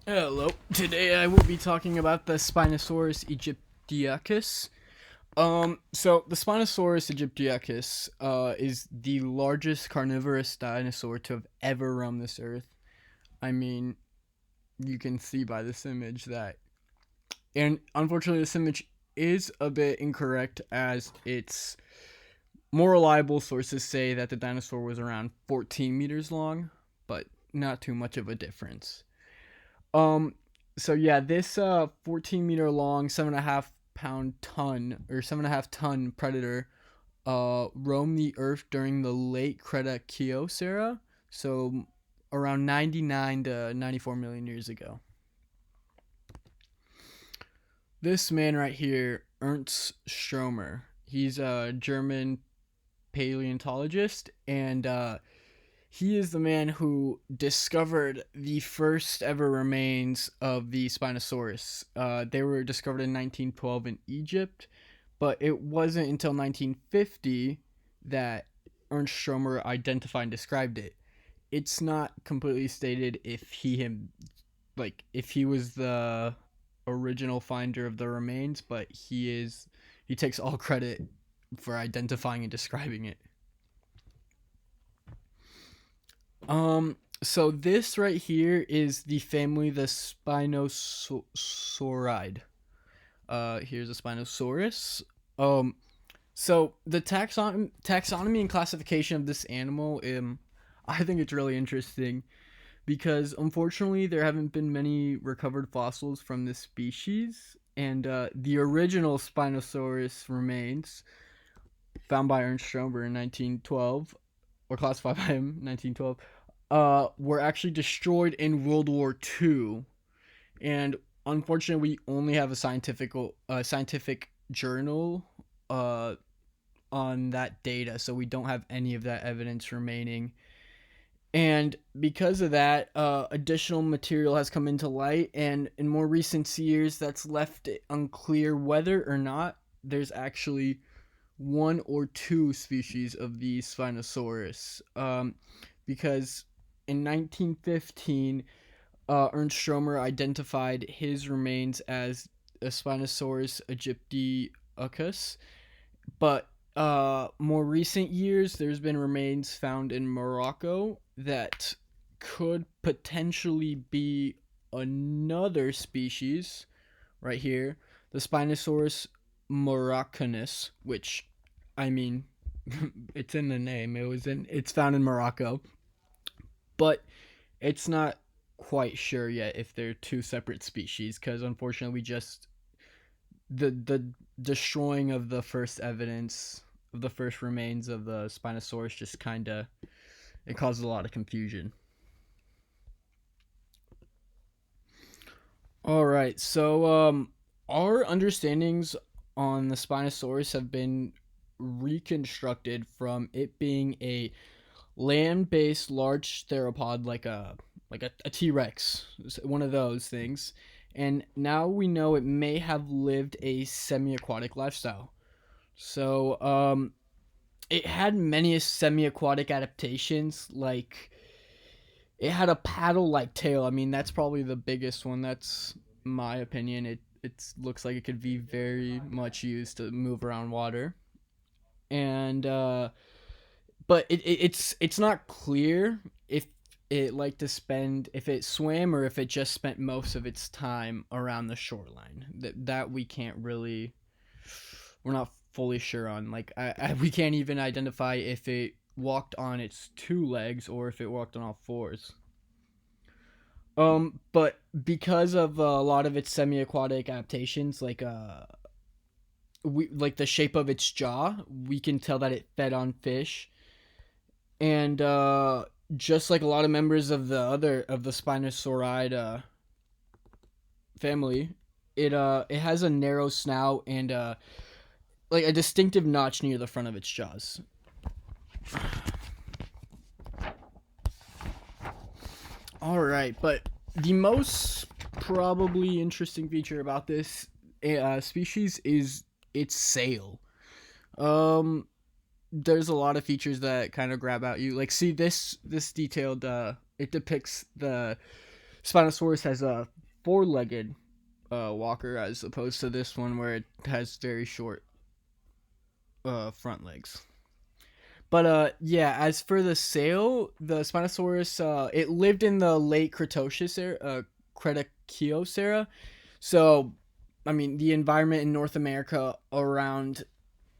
Hello. Today I will be talking about the Spinosaurus aegyptiacus. So the Spinosaurus aegyptiacus is the largest carnivorous dinosaur to have ever roamed this earth. I mean, you can see by this image that, and unfortunately, this image is a bit incorrect as its more reliable sources say that the dinosaur was around 14 meters long, but not too much of a difference. Um, so yeah, this 14-meter long, 7.5 pound ton or 7.5 ton predator roamed the Earth during the late Cretaceous era, so around 99 to 94 million years ago. This man right here, Ernst Stromer, he's a German paleontologist, and he is the man who discovered the first ever remains of the Spinosaurus. They were discovered in 1912 in Egypt, but it wasn't until 1950 that Ernst Stromer identified and described it. It's not completely stated if if he was the original finder of the remains, but he takes all credit for identifying and describing it. So this right here is the family, the Spinosauride. Here's a Spinosaurus. Um, so the taxonomy and classification of this animal, I think it's really interesting because unfortunately there haven't been many recovered fossils from this species, and the original Spinosaurus remains found by Ernst Stromer in 1912, or classified by him in 1912, were actually destroyed in World War II, and unfortunately, we only have a scientific journal uh, on that data, so we don't have any of that evidence remaining. And because of that, additional material has come into light, and in more recent years, that's left it unclear whether or not there's actually one or two species of the Spinosaurus. Because in 1915, Ernst Stromer identified his remains as a Spinosaurus aegyptiacus, but more recent years, there's been remains found in Morocco that could potentially be another species right here, the Spinosaurus moroccanus, which, I mean, it's in the name. It's found in Morocco, but it's not quite sure yet if they're two separate species because unfortunately we just the destroying of the first evidence of the first remains of the Spinosaurus just kind of it caused a lot of confusion. All right, so our understandings on the Spinosaurus have been reconstructed from it being a land-based large theropod like a T-Rex, one of those things. And now we know it may have lived a semi-aquatic lifestyle. So it had many semi-aquatic adaptations, like it had a paddle-like tail. I mean, that's probably the biggest one. That's my opinion. It looks like it could be very much used to move around water. And but it's not clear if it liked to spend if it swam or if it just spent most of its time around the shoreline. That we can't really we're not fully sure on. We can't even identify if it walked on its two legs or if it walked on all fours. But because of a lot of its semi-aquatic adaptations, like the shape of its jaw, we can tell that it fed on fish, and just like a lot of members of the Spinosauride family, it has a narrow snout and like a distinctive notch near the front of its jaws. All right, but the most probably interesting feature about this species is its sail. Um, there's a lot of features that kind of grab at you. Like, see this detailed. It depicts Spinosaurus has a four-legged walker as opposed to this one where it has very short front legs. But yeah, as for the sail, the Spinosaurus it lived in the late Cretaceous era, Cretaceous era. So, I mean, the environment in North America around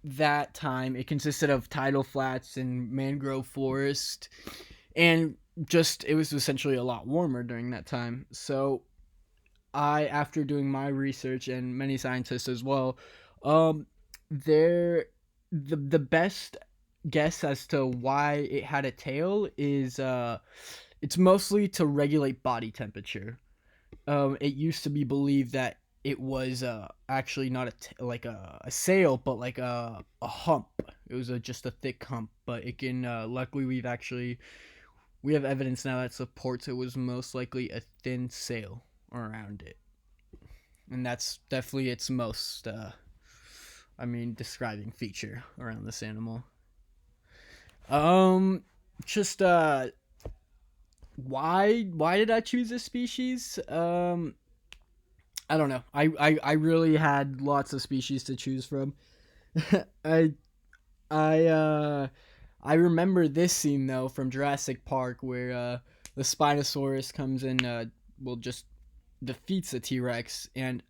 that time, it consisted of tidal flats and mangrove forest, and just it was essentially a lot warmer during that time. So, after doing my research and many scientists as well, um, there the best guess as to why it had a tail is it's mostly to regulate body temperature. It used to be believed that it was actually not like a sail, but like a hump. It was just a thick hump, but it can. Luckily, we have evidence now that supports it was most likely a thin sail around it, and that's definitely its most. Describing feature around this animal. Um, just why did I choose this species? I don't know. I really had lots of species to choose from. I I I remember this scene though from Jurassic Park where the Spinosaurus comes in well just defeats the T-Rex, and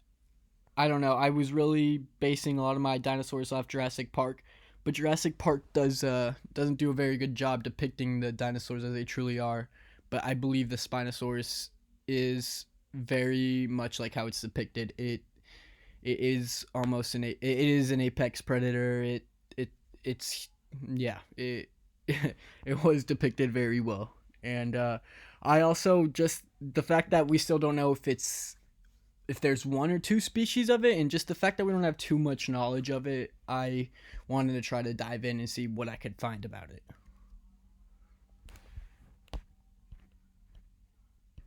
I don't know. I was really basing a lot of my dinosaurs off Jurassic Park, but Jurassic Park doesn't do a very good job depicting the dinosaurs as they truly are. But I believe the Spinosaurus is very much like how it's depicted. It is almost it is an apex predator. It's yeah it it was depicted very well, and I also just the fact that we still don't know if there's one or two species of it, and just the fact that we don't have too much knowledge of it, I wanted to try to dive in and see what I could find about it.